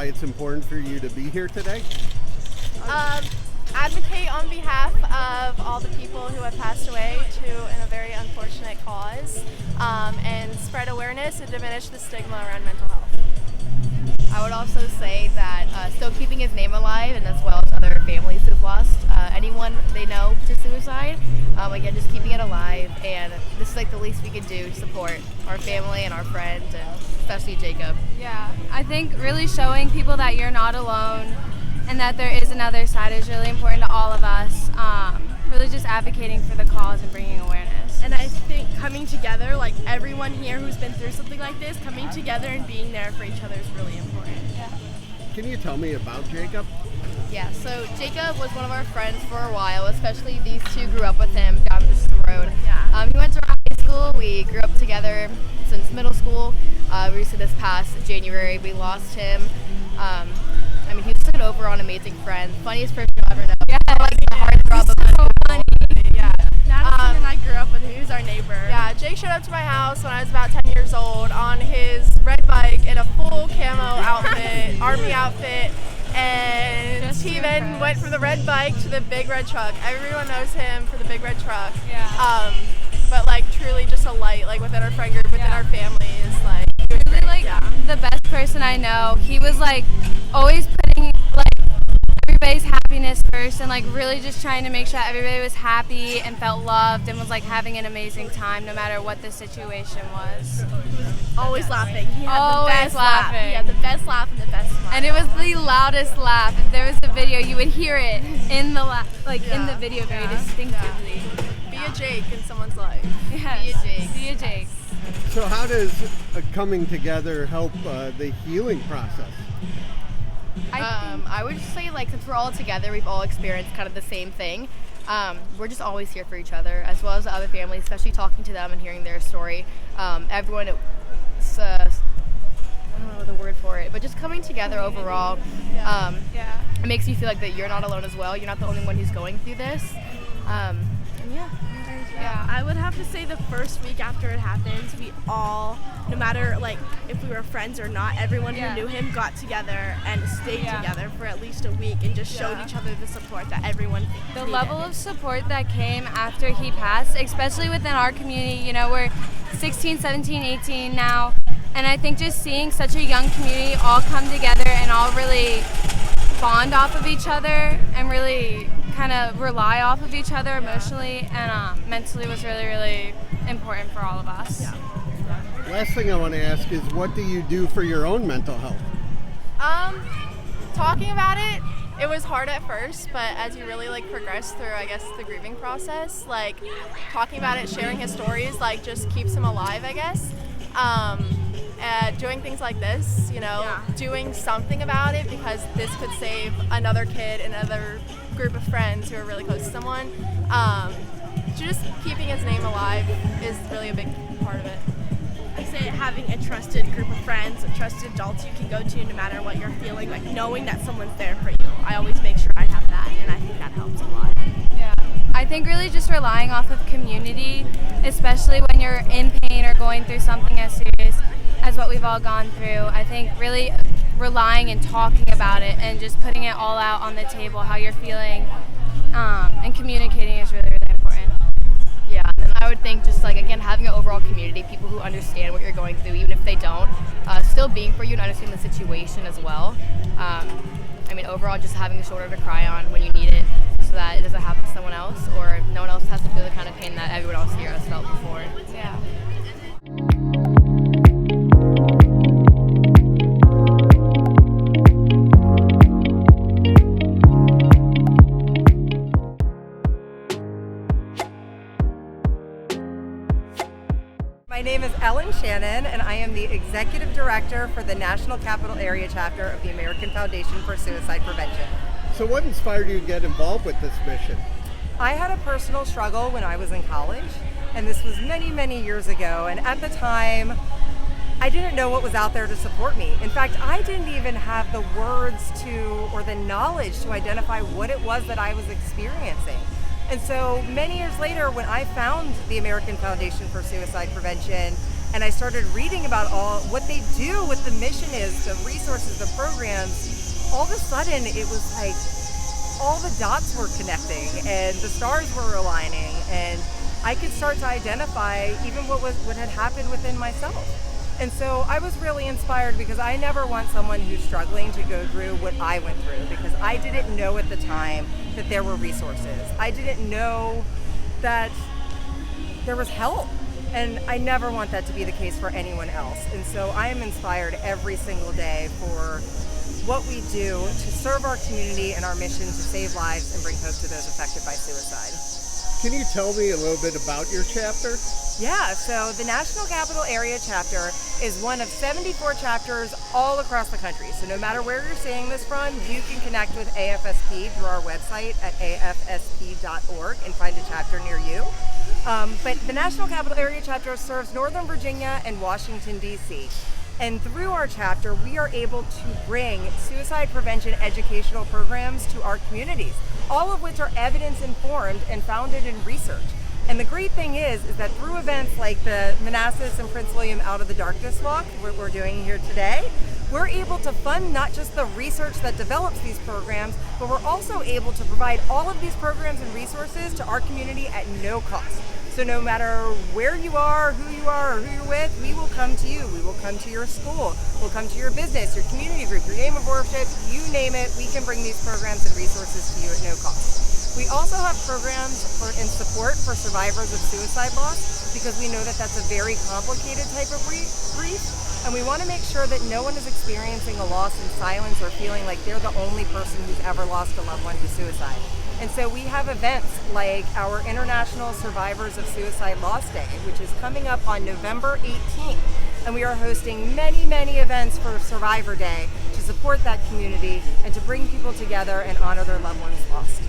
it's important for you to be here today? Advocate on behalf of all the people who have passed away in a very unfortunate cause, and spread awareness and diminish the stigma around mental health. I would also say that still keeping his name alive, and as well as other families who've lost anyone they know to suicide. Again, just keeping it alive, and this is like the least we can do to support our family and our friends, and especially Jacob. Yeah, I think really showing people that you're not alone and that there is another side is really important to all of us. Really just advocating for the cause and bringing awareness. And I think coming together, like everyone here who's been through something like this, coming together and being there for each other is really important. Yeah. Can you tell me about Jacob? Yeah, so Jacob was one of our friends for a while, especially these two grew up with him down just the road. Yeah. He went to high school, we grew up together since middle school. Recently this past January, we lost him. He was such an overall amazing friend, funniest person you'll ever know. Yeah, like the heartthrob of so funny. Yeah. Madison and I grew up with him. He was our neighbor. Yeah, Jake showed up to my house when I was about 10 years old on his red bike in a full camo outfit, army outfit, and he then went from the red bike to the big red truck. Everyone knows him for the big red truck. Yeah. But like truly just a light, like within our friend group, within our family, is like he was Really great. like the best person I know. He was like always putting like everybody's happiness first, and like really just trying to make sure everybody was happy and felt loved and was like having an amazing time no matter what the situation was. Always laughing. He had Always the best laugh. laughing. He had the best laugh and the best smile. And it was the loudest laugh. If there was a video, you would hear it in the in the video very distinctively. Be a Jake in someone's life. Yes. Be a Jake. Be a Jake. So how does coming together help the healing process? I would just say, like, since we're all together, we've all experienced kind of the same thing. We're just always here for each other, as well as the other families, especially talking to them and hearing their story. Everyone, I don't know the word for it, but just coming together overall, it makes you feel like that you're not alone as well. You're not the only one who's going through this. Yeah, I would have to say the first week after it happened, we all, no matter like if we were friends or not, everyone who knew him got together and stayed together for at least a week and just showed each other the support that everyone needed. The level of support that came after he passed, especially within our community, you know, we're 16, 17, 18 now, and I think just seeing such a young community all come together and all really bond off of each other and really kind of rely off of each other emotionally and mentally was really, really important for all of us. Yeah. Last thing I want to ask is, what do you do for your own mental health? Talking about it, it was hard at first, but as you really like progress through, I guess, the grieving process, like talking about it, sharing his stories, like just keeps him alive, I guess. Doing things like this, you know, doing something about it, because this could save another kid, another group of friends who are really close to someone. Just keeping his name alive is really a big part of it. I say having a trusted group of friends, a trusted adults you can go to no matter what you're feeling, like knowing that someone's there for you. I always make sure I have that, and I think that helps a lot. Yeah, I think really just relying off of community, especially when you're in pain or going through something as serious as what we've all gone through. I think really relying and talking about it and just putting it all out on the table, how you're feeling, and communicating is really, really important. Yeah, and then I would think just like, again, having an overall community, people who understand what you're going through, even if they don't, still being for you and understanding the situation as well. Overall, just having a shoulder to cry on when you need it, so that it doesn't happen to someone else, or no one else has to feel the kind of pain that everyone else here has felt before. Yeah. My name is Ellen Shannon, and I am the Executive Director for the National Capital Area Chapter of the American Foundation for Suicide Prevention. So what inspired you to get involved with this mission? I had a personal struggle when I was in college, and this was many, many years ago, and at the time, I didn't know what was out there to support me. In fact, I didn't even have the words or the knowledge to identify what it was that I was experiencing. And so many years later, when I found the American Foundation for Suicide Prevention, and I started reading about all what they do, what the mission is, the resources, the programs, all of a sudden it was like all the dots were connecting and the stars were aligning, and I could start to identify even what had happened within myself. And so I was really inspired because I never want someone who's struggling to go through what I went through, because I didn't know at the time that there were resources. I didn't know that there was help. And I never want that to be the case for anyone else. And so I am inspired every single day for what we do to serve our community and our mission to save lives and bring hope to those affected by suicide. Can you tell me a little bit about your chapter? Yeah, so the National Capital Area chapter is one of 74 chapters all across the country. So no matter where you're seeing this from, you can connect with AFSP through our website at afsp.org and find a chapter near you. But the National Capital Area chapter serves Northern Virginia and Washington, D.C. And through our chapter, we are able to bring suicide prevention educational programs to our communities, all of which are evidence-informed and founded in research. And the great thing is that through events like the Manassas and Prince William Out of the Darkness Walk, what we're doing here today, we're able to fund not just the research that develops these programs, but we're also able to provide all of these programs and resources to our community at no cost. So no matter where you are, or who you're with, we will come to you. We will come to your school. We'll come to your business, your community group, your game of worship, you name it. We can bring these programs and resources to you at no cost. We also have programs in support for survivors of suicide loss, because we know that that's a very complicated type of grief. And we want to make sure that no one is experiencing a loss in silence or feeling like they're the only person who's ever lost a loved one to suicide. And so we have events like our International Survivors of Suicide Loss Day, which is coming up on November 18th. And we are hosting many, many events for Survivor Day to support that community and to bring people together and honor their loved ones lost.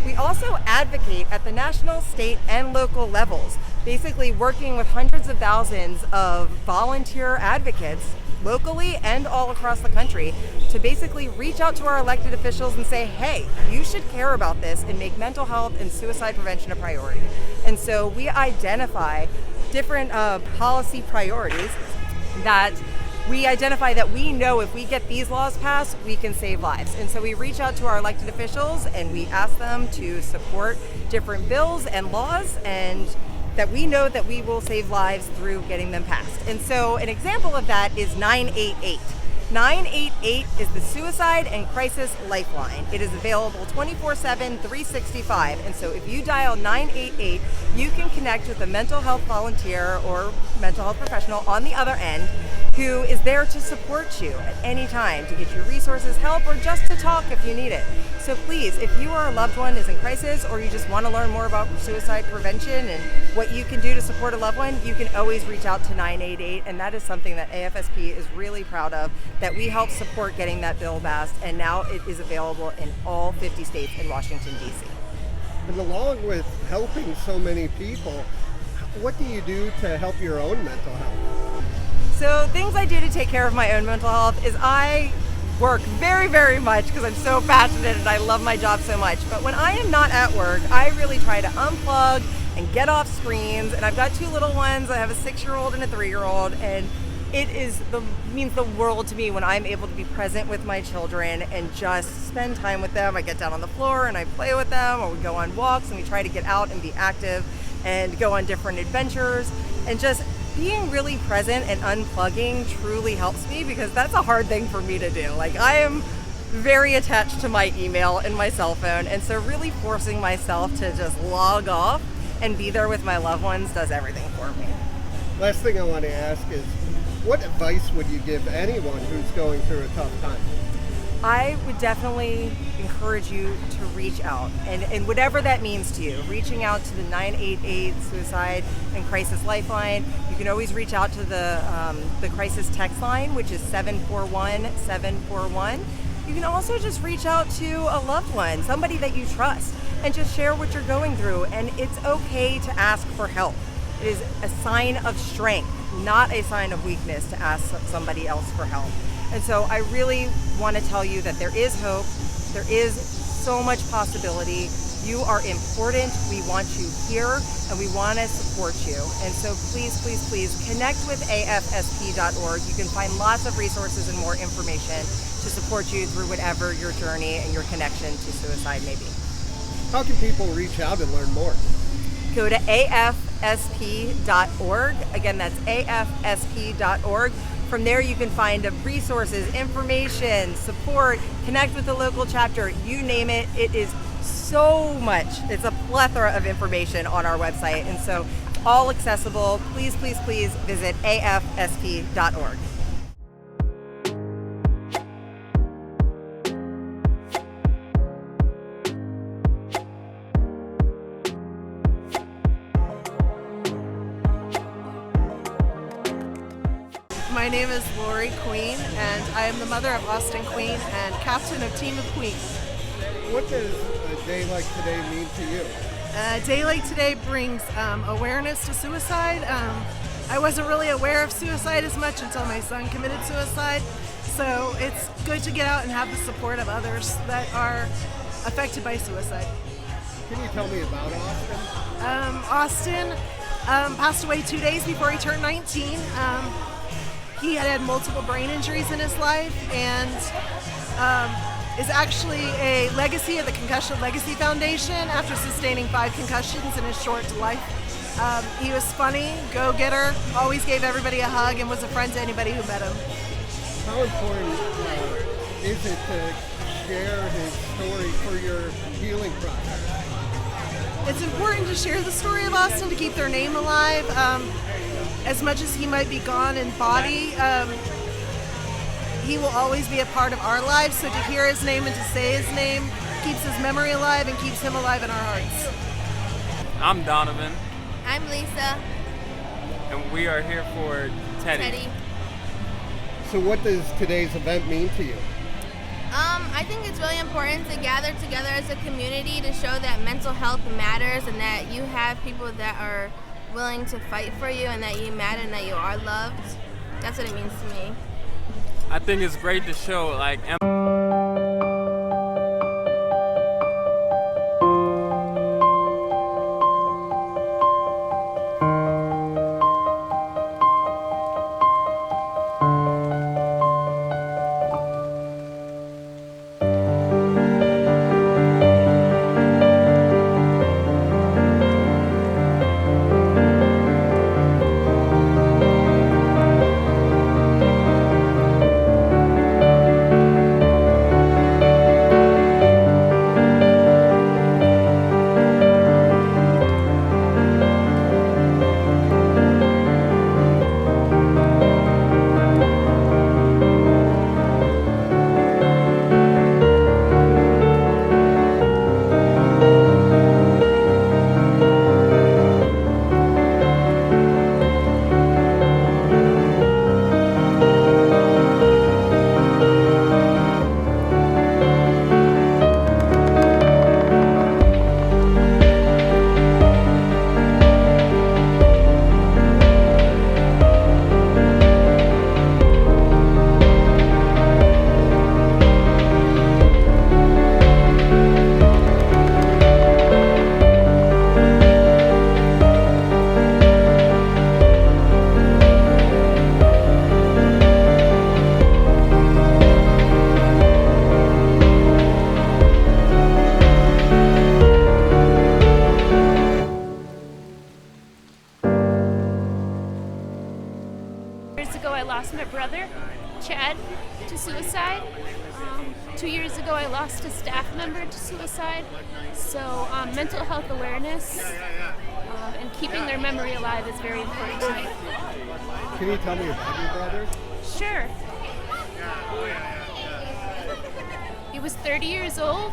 We also advocate at the national, state, and local levels, basically working with hundreds of thousands of volunteer advocates locally and all across the country to basically reach out to our elected officials and say, hey, you should care about this and make mental health and suicide prevention a priority. And so we identify different policy priorities that we identify that we know if we get these laws passed, we can save lives. And so we reach out to our elected officials and we ask them to support different bills and laws, and that we know that we will save lives through getting them passed. And so an example of that is 988. 988 is the Suicide and Crisis Lifeline. It is available 24/7, 365. And so if you dial 988, you can connect with a mental health volunteer or mental health professional on the other end who is there to support you at any time, to get you resources, help, or just to talk if you need it. So please, if you or a loved one is in crisis, or you just want to learn more about suicide prevention and what you can do to support a loved one, you can always reach out to 988, and that is something that AFSP is really proud of, that we helped support getting that bill passed, and now it is available in all 50 states and Washington, D.C. And along with helping so many people, what do you do to help your own mental health? So things I do to take care of my own mental health is I work very, very much because I'm so passionate and I love my job so much. But when I am not at work, I really try to unplug and get off screens. And I've got two little ones. I have a 6-year-old and a 3-year-old, and it means the world to me when I'm able to be present with my children and just spend time with them. I get down on the floor and I play with them, or we go on walks and we try to get out and be active and go on different adventures. And just being really present and unplugging truly helps me, because that's a hard thing for me to do. Like, I am very attached to my email and my cell phone, and so really forcing myself to just log off and be there with my loved ones does everything for me. Last thing I want to ask is, what advice would you give anyone who's going through a tough time? I would definitely encourage you to reach out, and whatever that means to you. Reaching out to the 988 Suicide and Crisis Lifeline. You can always reach out to the crisis text line, which is 741-741. You can also just reach out to a loved one, somebody that you trust, and just share what you're going through. And it's okay to ask for help. It is a sign of strength, not a sign of weakness, to ask somebody else for help. And so I really want to tell you that there is hope. There is so much possibility. You are important. We want you here, and we want to support you. And so please, please, please connect with afsp.org. You can find lots of resources and more information to support you through whatever your journey and your connection to suicide may be. How can people reach out and learn more? Go to afsp.org. Again, that's afsp.org. From there, you can find resources, information, support, connect with the local chapter, you name it. It is so much. It's a plethora of information on our website. And so all accessible. Please, please, please visit afsp.org. My name is Lori Queen, and I am the mother of Austin Queen and captain of Team of Queen. What does a day like today mean to you? A day like today brings awareness to suicide. I wasn't really aware of suicide as much until my son committed suicide, so it's good to get out and have the support of others that are affected by suicide. Can you tell me about Austin? Austin passed away 2 days before he turned 19. He had multiple brain injuries in his life and is actually a legacy of the Concussion Legacy Foundation after sustaining 5 concussions in his short life. He was funny, go-getter, always gave everybody a hug, and was a friend to anybody who met him. How important is it to share his story for your healing process? It's important to share the story of Austin to keep their name alive. As much as he might be gone in body, he will always be a part of our lives. So to hear his name and to say his name keeps his memory alive and keeps him alive in our hearts. I'm Donovan. I'm Lisa. And we are here for Teddy. So what does today's event mean to you? I think it's really important to gather together as a community to show that mental health matters and that you have people that are willing to fight for you and that you matter and that you are loved. That's what it means to me. I think it's great to show Years ago, I lost my brother, Chad, to suicide. 2 years ago, I lost a staff member to suicide. So mental health awareness and keeping their memory alive is very important to me. Can you tell me about your brother? Sure. He was 30 years old,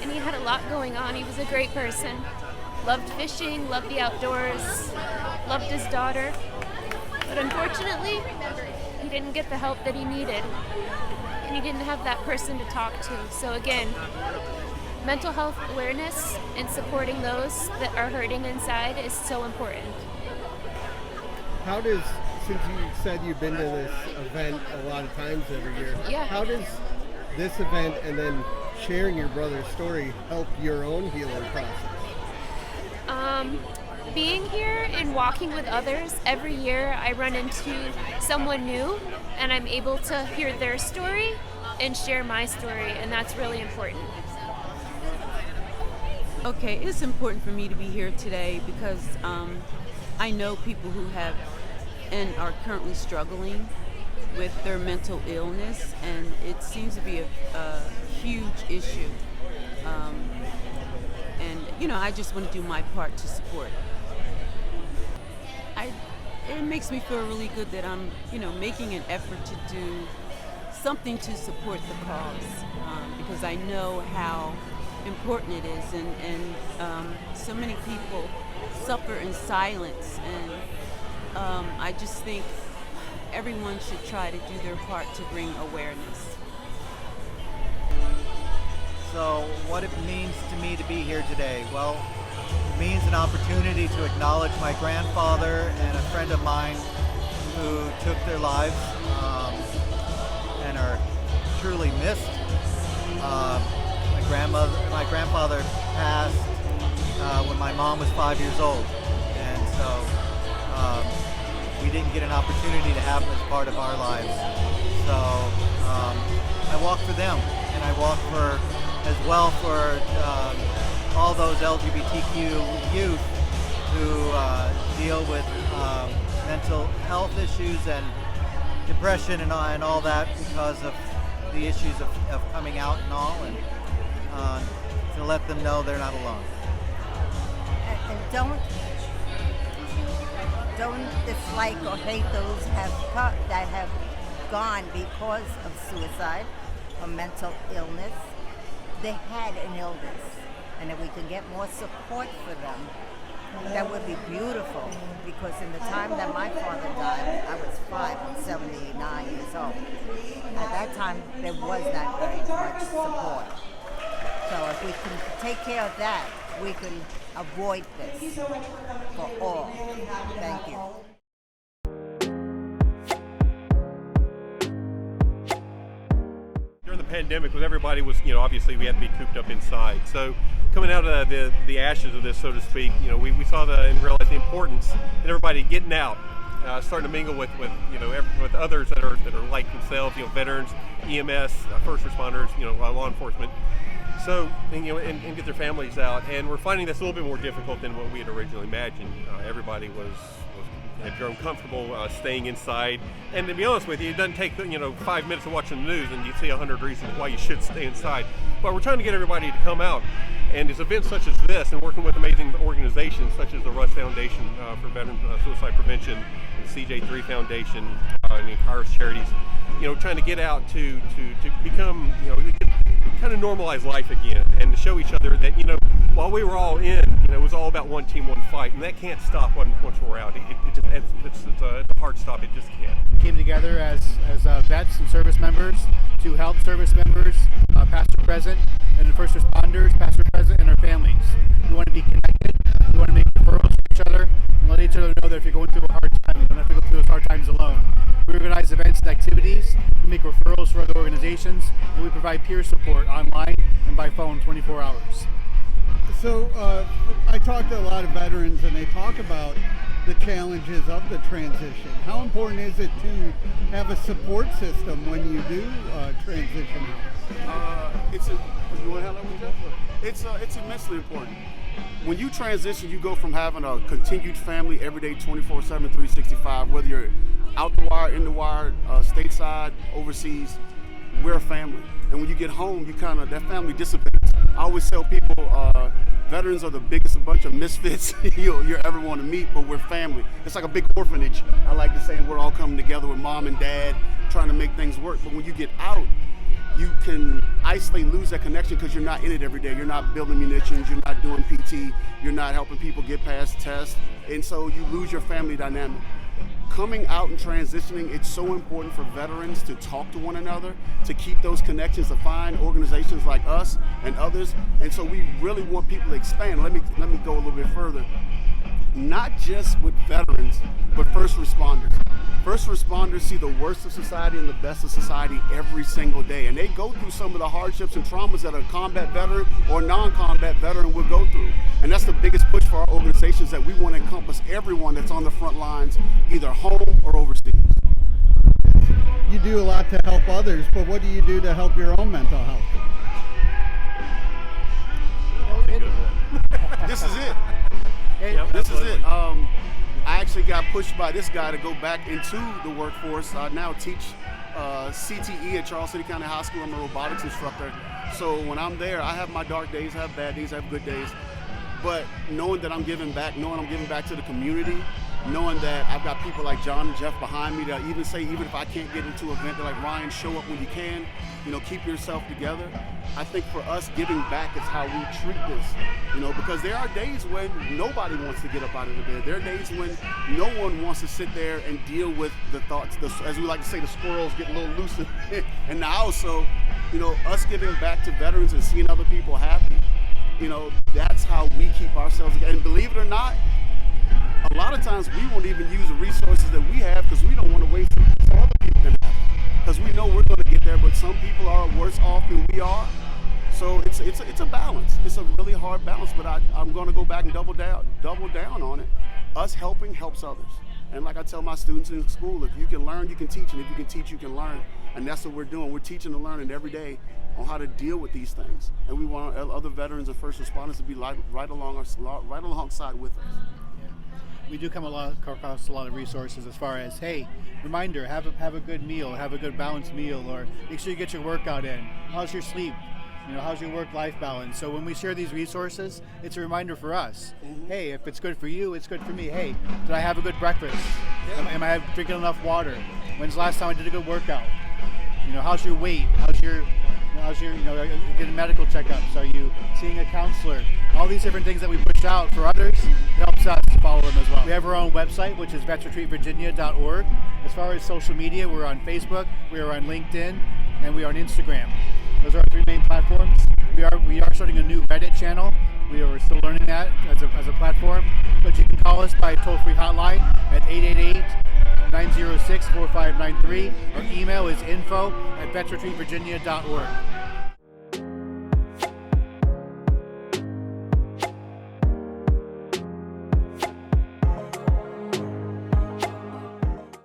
and he had a lot going on. He was a great person. Loved fishing, loved the outdoors, loved his daughter. But unfortunately, he didn't get the help that he needed, and he didn't have that person to talk to. So again, mental health awareness and supporting those that are hurting inside is so important. How does, since you said you've been to this event a lot of times every year, Yeah. how does this event and then sharing your brother's story help your own healing process? Being here and walking with others, every year I run into someone new and I'm able to hear their story and share my story, and that's really important. Okay, it's important for me to be here today because I know people who have and are currently struggling with their mental illness, and it seems to be a huge issue. And I just want to do my part to support. It makes me feel really good that I'm, making an effort to do something to support the cause, because I know how important it is, and so many people suffer in silence, and I just think everyone should try to do their part to bring awareness. So what it means to me to be here today? Well, it means an opportunity to acknowledge my grandfather and a friend of mine who took their lives and are truly missed. My grandfather passed when my mom was 5 years old, and so we didn't get an opportunity to have him as part of our lives. So I walk for them, and I walk as well for all those LGBTQ youth who deal with mental health issues and depression and all that because of the issues of coming out and all, and to let them know they're not alone. And don't dislike or hate those that have gone because of suicide or mental illness. They had an illness, and if we can get more support for them, that would be beautiful, because in the time that my father died, I was 5 and 79 years old. At that time, there was not very much support. So if we can take care of that, we can avoid this for all. Thank you. During the pandemic, when everybody was, obviously we had to be cooped up inside. So coming out of the ashes of this, so to speak, we saw and realized the importance in everybody getting out, starting to mingle with others that are like themselves, veterans, EMS, first responders, law enforcement. So, and get their families out, and we're finding that's a little bit more difficult than what we had originally imagined. Everybody had grown comfortable staying inside, and to be honest with you, it doesn't take 5 minutes of watching the news and you see 100 reasons why you should stay inside. But we're trying to get everybody to come out, and it's events such as this, and working with amazing organizations such as the Russ Foundation for Veteran Suicide Prevention, the CJ3 Foundation, and Kairos Charities, trying to get out to become, kind of normalize life again, and to show each other that, while we were all in, it was all about one team, one fight, and that can't stop once we're out. It's a hard stop. It just can't. We came together as vets and service members to help service members, past or present, and the first responders, past or present, and our families. We want to be connected. We want to make referrals to each other and let each other know that if you're going through a hard time, you don't have to go through those hard times alone. We organize events and activities. We make referrals for other organizations, and we provide peer support online and by phone 24 hours. So I talk to a lot of veterans, and they talk about the challenges of the transition. How important is it to have a support system when you do transition out? It's immensely important. When you transition, you go from having a continued family every day, 24/7, 365, whether you're out the wire, in the wire, stateside, overseas, we're a family. And when you get home, that family dissipates. I always tell people, veterans are the biggest bunch of misfits you're ever want to meet, but we're family. It's like a big orphanage. I like to say we're all coming together with mom and dad, trying to make things work. But when you get out, you can isolate, lose that connection because you're not in it every day. You're not building munitions, you're not doing PT, you're not helping people get past tests, and so you lose your family dynamic. Coming out and transitioning, it's so important for veterans to talk to one another, to keep those connections, to find organizations like us and others, and so we really want people to expand. Let me go a little bit further. not just with veterans, but first responders. First responders see the worst of society and the best of society every single day, and they go through some of the hardships and traumas that a combat veteran or non-combat veteran would go through. And that's the biggest push for our organizations, that we want to encompass everyone that's on the front lines, either home or overseas. You do a lot to help others, but what do you do to help your own mental health? This is it. This is it. I actually got pushed by this guy to go back into the workforce. I now teach CTE at Charles City County High School. I'm a robotics instructor. So when I'm there, I have my dark days, I have bad days, I have good days. But knowing that I'm giving back, knowing I'm giving back to the community, knowing that I've got people like John and Jeff behind me that even say, even if I can't get into an event, they're like, Ryan, show up when you can, keep yourself together. I think for us, giving back is how we treat this, because there are days when nobody wants to get up out of the bed. There are days when no one wants to sit there and deal with the thoughts, as we like to say, the squirrels get a little loose in the house. So, us giving back to veterans and seeing other people happy, that's how we keep ourselves together. And believe it or not, a lot of times we won't even use the resources that we have because we don't want to wait so other people can have it. Because we know we're going to get there, but some people are worse off than we are. So it's a balance. It's a really hard balance, but I'm going to go back and double down on it. Us helping helps others. And like I tell my students in school, if you can learn, you can teach, and if you can teach, you can learn. And that's what we're doing. We're teaching and learning every day on how to deal with these things. And we want other veterans and first responders to be right alongside with us. We do come across a lot of resources as far as, hey, reminder, have a good meal, have a good balanced meal, or make sure you get your workout in. How's your sleep? How's your work-life balance? So when we share these resources, it's a reminder for us. Hey, if it's good for you, it's good for me. Hey, did I have a good breakfast? Am I drinking enough water? When's the last time I did a good workout? How's your weight? How's your getting medical checkups? Are you seeing a counselor? All these different things that we push out for others, it helps us follow them as well. We have our own website, which is veterantreatvirginia.org. As far as social media, we're on Facebook, we are on LinkedIn, and we are on Instagram. Those are our three main platforms. We are starting a new Reddit channel. We are still learning that as a platform. But you can call us by a toll-free hotline at 888-906-4593. Our email is info@veterantreatvirginia.org.